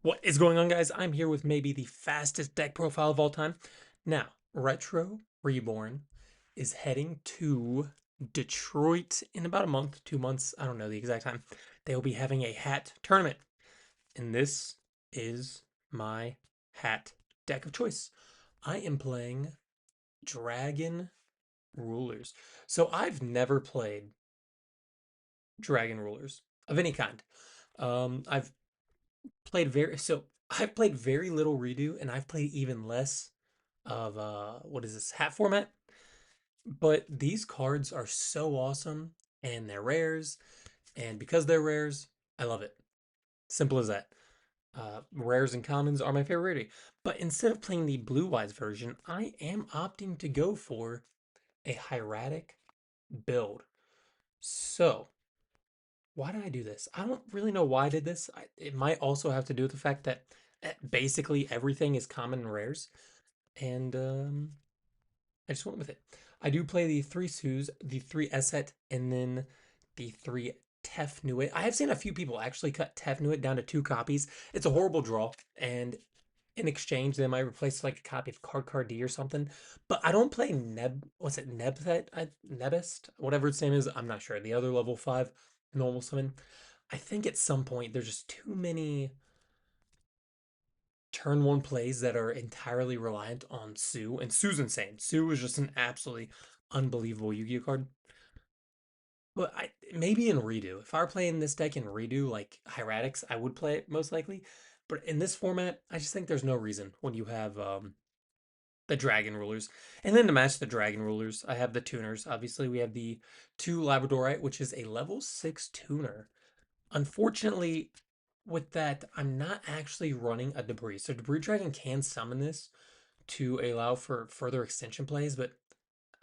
What is going on, guys? I'm here with maybe the fastest deck profile of all time. Now, Retro Reborn is heading to Detroit in about a month, 2 months. I don't know the exact time. They will be having a hat tournament, and this is my hat deck of choice. I am playing Dragon Rulers. So I've never played Dragon Rulers of any kind. I've I've played very little redo and I've played even less of what is this hat format, but these cards are so awesome and they're rares, and because they're rares, I love it. Simple as that. Rares and commons are my favorite rarity. But instead of playing the blue eyes version, I am opting to go for a hieratic build. So why did I do this? I don't really know why I did this. It might also have to do with the fact that basically everything is common and rares, and I just went with it. I do play the three Sues, the three Esset, and then the three Tefnuit. I have seen a few people actually cut Tefnuit down to 2 copies. It's a horrible draw, and in exchange, they might replace like a copy of Card D or something. But I don't play What's it? Nebest? Whatever its name is. I'm not sure. The other level 5 normal summon. I think at some point there's just too many turn one plays that are entirely reliant on Sue, and Sue's insane. Sue is just an absolutely unbelievable Yu-Gi-Oh card. But maybe in redo. If I were playing this deck in redo, like Hieratics, I would play it most likely. But in this format, I just think there's no reason when you have the Dragon Rulers. And then to match the Dragon Rulers, I have the tuners. Obviously, we have the 2 Labradorite, which is a level 6 tuner. Unfortunately, with that, I'm not actually running a Debris. So Debris Dragon can summon this to allow for further extension plays, but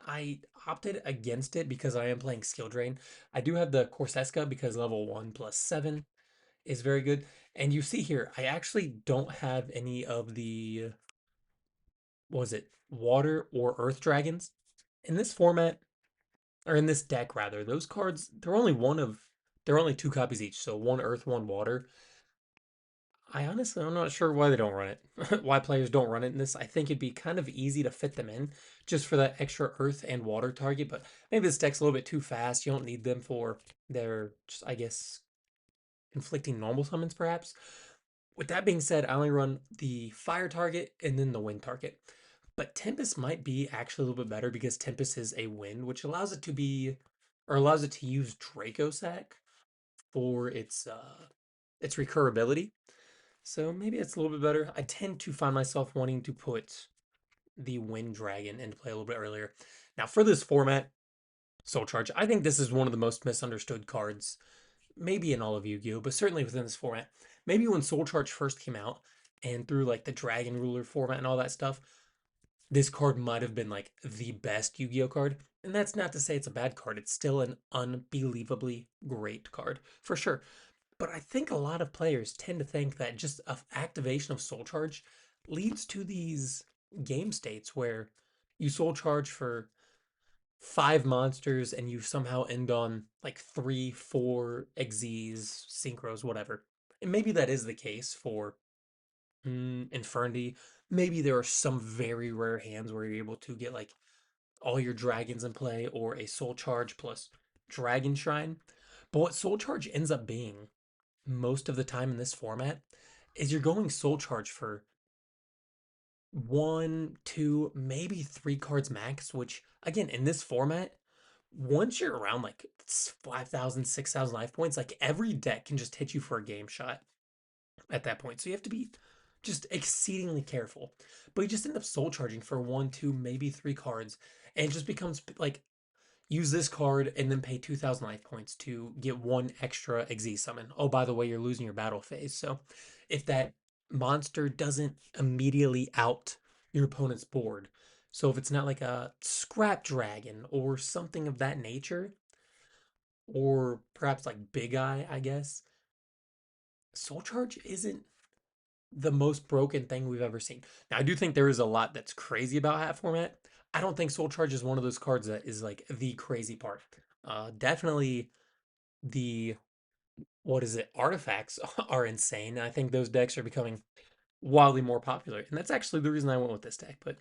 I opted against it because I am playing Skill Drain. I do have the Corseska because level 1 plus 7 is very good. And you see here, I actually don't have any of the, what was it, water or earth dragons. In this format, or in this deck rather, those cards, they're only 2 copies each. So one earth, one water. I'm not sure why they don't run it. Why players don't run it in this. I think it'd be kind of easy to fit them in just for that extra earth and water target, but maybe this deck's a little bit too fast. You don't need them for their, just, I guess, inflicting normal summons, perhaps. With that being said, I only run the fire target and then the wind target. But Tempest might be actually a little bit better because Tempest is a wind, which allows it to be, or allows it to use Draco Sack for its recurability. So maybe it's a little bit better. I tend to find myself wanting to put the Wind Dragon into play a little bit earlier. Now, for this format, Soul Charge, I think this is one of the most misunderstood cards, maybe in all of Yu-Gi-Oh, but certainly within this format. Maybe when Soul Charge first came out and through like the Dragon Ruler format and all that stuff, this card might have been like the best Yu-Gi-Oh card. And that's not to say it's a bad card. It's still an unbelievably great card, for sure. But I think a lot of players tend to think that just a activation of Soul Charge leads to these game states where you Soul Charge for 5 monsters and you somehow end on like 3, 4 Xyz, Synchros, whatever. And maybe that is the case for Infernity. Maybe there are some very rare hands where you're able to get like all your dragons in play or a Soul Charge plus Dragon Shrine. But what Soul Charge ends up being most of the time in this format is you're going Soul Charge for 1, 2, maybe 3 cards max, which again, in this format, once you're around like 5,000, 6,000 life points, like every deck can just hit you for a game shot at that point. So you have to be just exceedingly careful. But you just end up soul charging for 1, 2, maybe 3 cards, and it just becomes like use this card and then pay 2,000 life points to get 1 extra Xyz summon. Oh, by the way, you're losing your battle phase. So if that monster doesn't immediately out your opponent's board, so if it's not like a scrap dragon or something of that nature, or perhaps like Big Eye, I guess, Soul Charge isn't the most broken thing we've ever seen. Now, I do think there is a lot that's crazy about hat format. I don't think Soul Charge is one of those cards that is like the crazy part. Definitely the what is it? Artifacts are insane. I think those decks are becoming wildly more popular, and that's actually the reason I went with this deck. But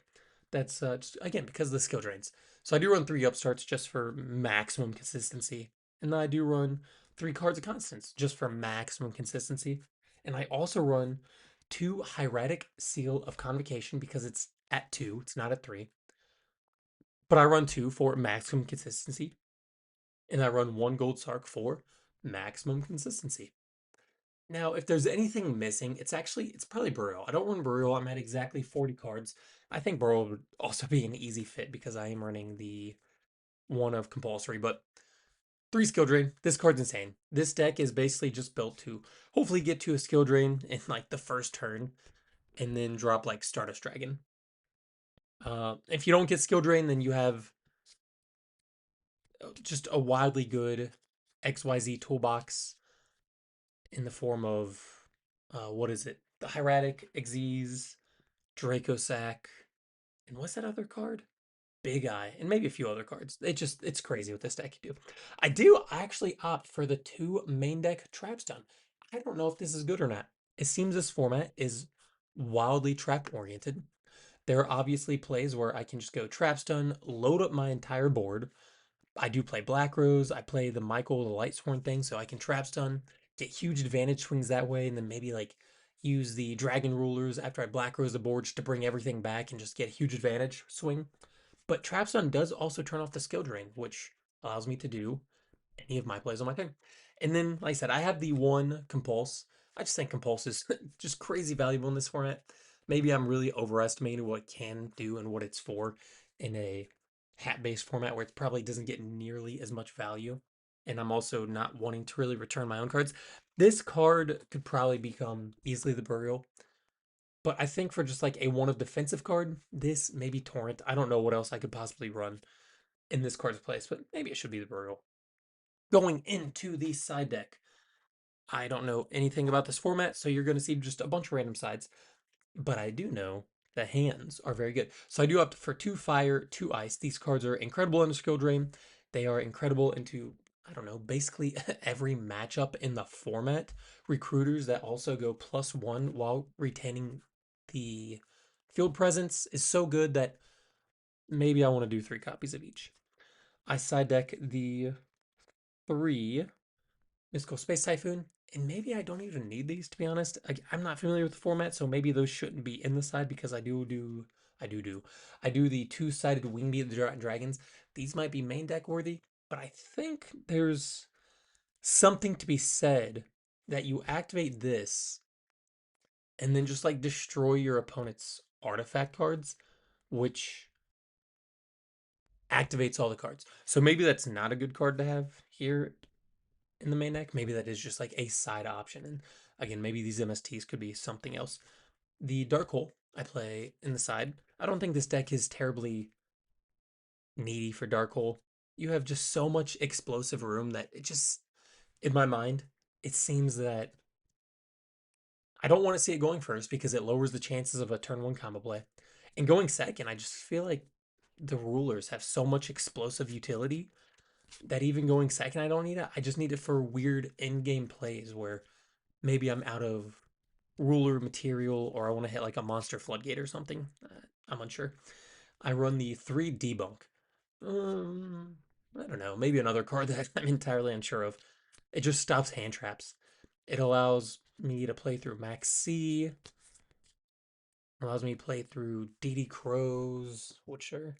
that's just, again, because of the skill drains. So I do run 3 upstarts just for maximum consistency, and then I do run 3 cards of constants just for maximum consistency, and I also run 2 hieratic seal of convocation because it's at 2, it's not at 3, but I run 2 for maximum consistency, and I run 1 gold sark for maximum consistency. Now, if there's anything missing, it's probably Burial. I don't run Burial. I'm at exactly 40 cards. I think Burial would also be an easy fit because I am running the one of compulsory, but 3 skill drain. This card's insane. This deck is basically just built to hopefully get to a skill drain in like the first turn and then drop like Stardust Dragon. If you don't get skill drain, then you have just a wildly good XYZ toolbox in the form of what is it? The Hieratic, Xyz, Dracosac, and what's that other card? Big Eye, and maybe a few other cards. It's crazy what this deck can do. I do actually opt for the 2 main deck trap stun. I don't know if this is good or not. It seems this format is wildly trap oriented. There are obviously plays where I can just go trap stun, load up my entire board. I do play Black Rose. I play the Michael, the Lightsworn thing, so I can trap stun, get huge advantage swings that way, and then maybe like use the Dragon Rulers after I Black Rose the board just to bring everything back and just get a huge advantage swing. But Trap Stun does also turn off the skill drain, which allows me to do any of my plays on my turn. And then, like I said, I have the 1 Compulse. I just think Compulse is just crazy valuable in this format. Maybe I'm really overestimating what it can do and what it's for in a hat-based format where it probably doesn't get nearly as much value. And I'm also not wanting to really return my own cards. This card could probably become easily the Burial. But I think for just like a one of defensive card, this maybe Torrent. I don't know what else I could possibly run in this card's place, but maybe it should be the Burial. Going into the side deck, I don't know anything about this format, so you're going to see just a bunch of random sides. But I do know the hands are very good. So I do opt for 2 fire, 2 ice. These cards are incredible in the skill drain. They are incredible into, I don't know, basically every matchup in the format. Recruiters that also go +1 while retaining the field presence is so good that maybe I want to do 3 copies of each. I side deck the 3 Mystical Space Typhoon, and maybe I don't even need these to be honest. I'm not familiar with the format, so maybe those shouldn't be in the side because I do the 2-sided Wingbeat Dragons. These might be main deck worthy, but I think there's something to be said that you activate this and then just like destroy your opponent's artifact cards, which activates all the cards. So maybe that's not a good card to have here in the main deck. Maybe that is just like a side option. And again, maybe these MSTs could be something else. The Dark Hole I play in the side. I don't think this deck is terribly needy for Dark Hole. You have just so much explosive room that it just, in my mind, it seems that I don't want to see it going first because it lowers the chances of a turn 1 combo play. And going second, I just feel like the rulers have so much explosive utility that even going second, I don't need it. I just need it for weird in-game plays where maybe I'm out of ruler material or I want to hit like a monster floodgate or something. I'm unsure. I run the 3 debunk. Um, I don't know. Maybe another card that I'm entirely unsure of. It just stops hand traps. It allows me to play through Max C. Allows me to play through DD Crows, which are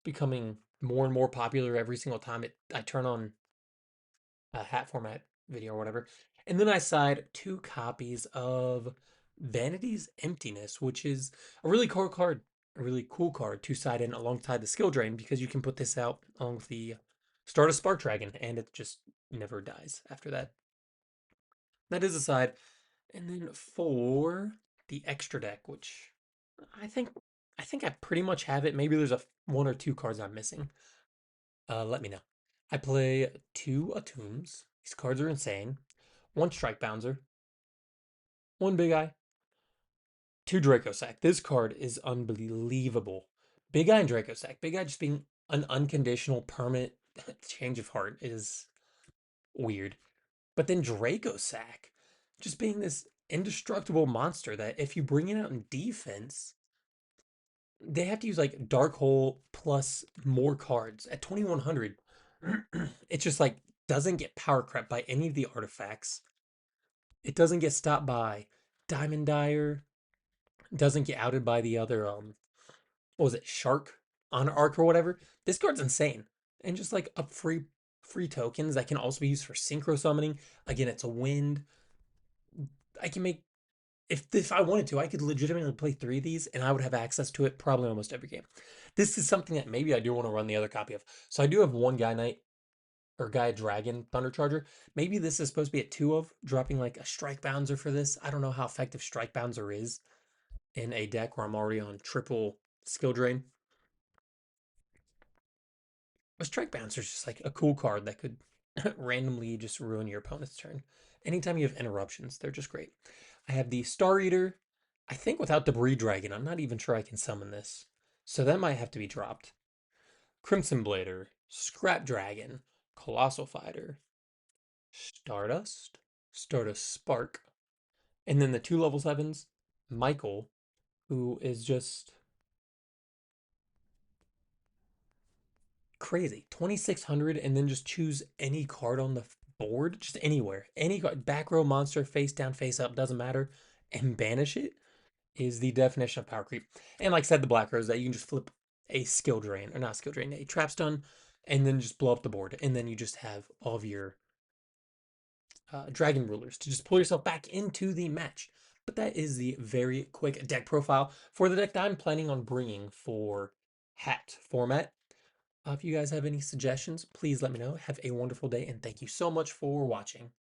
becoming more and more popular every single time I turn on a hat format video or whatever. And then I side 2 copies of Vanity's Emptiness, which is a really cool card, a really cool card to side in alongside the skill drain because you can put this out along with the start of Spark Dragon and it just never dies after that. That is a side. And then for the extra deck, which I think I think I pretty much have it. Maybe there's a 1 or 2 cards I'm missing. Let me know. I play 2 Attunes. These cards are insane. 1 Strike Bouncer, 1 Big Eye, 2 Dracosac. This card is unbelievable. Big Eye and Dracosac. Big Eye just being an unconditional permanent change of heart is weird. But then Draco Sack, just being this indestructible monster that if you bring it out in defense, they have to use like Dark Hole plus more cards at 2100. It just like doesn't get power crept by any of the artifacts. It doesn't get stopped by Diamond Dyer. Doesn't get outed by the other what was it, Shark on Arc or whatever. This card's insane. And just like up free tokens that can also be used for synchro summoning. Again, it's a wind. I can make if I wanted to, I could legitimately play 3 of these and I would have access to it probably almost every game. This is something that maybe I do want to run the other copy of. So I do have one Guy Knight or Gaia Dragon Thunder Charger. Maybe this is supposed to be at 2 of, dropping like a Strike Bouncer for this. I don't know how effective Strike Bouncer is in a deck where I'm already on triple skill drain. A Strike Bouncer is just like a cool card that could randomly just ruin your opponent's turn. Anytime you have interruptions, they're just great. I have the Star Eater. I think without Debris Dragon, I'm not even sure I can summon this. So that might have to be dropped. Crimson Blader, Scrap Dragon, Colossal Fighter, Stardust, Stardust Spark, and then the 2 level 7s, Michael, who is just crazy. 2600 and then just choose any card on the board, just anywhere. Any card, back row monster, face down, face up, doesn't matter, and banish it is the definition of power creep. And like I said, the black rose that you can just flip a skill drain, or not skill drain, a trap stun, and then just blow up the board. And then you just have all of your dragon rulers to just pull yourself back into the match. But that is the very quick deck profile for the deck that I'm planning on bringing for hat format. If you guys have any suggestions, please let me know. Have a wonderful day, and thank you so much for watching.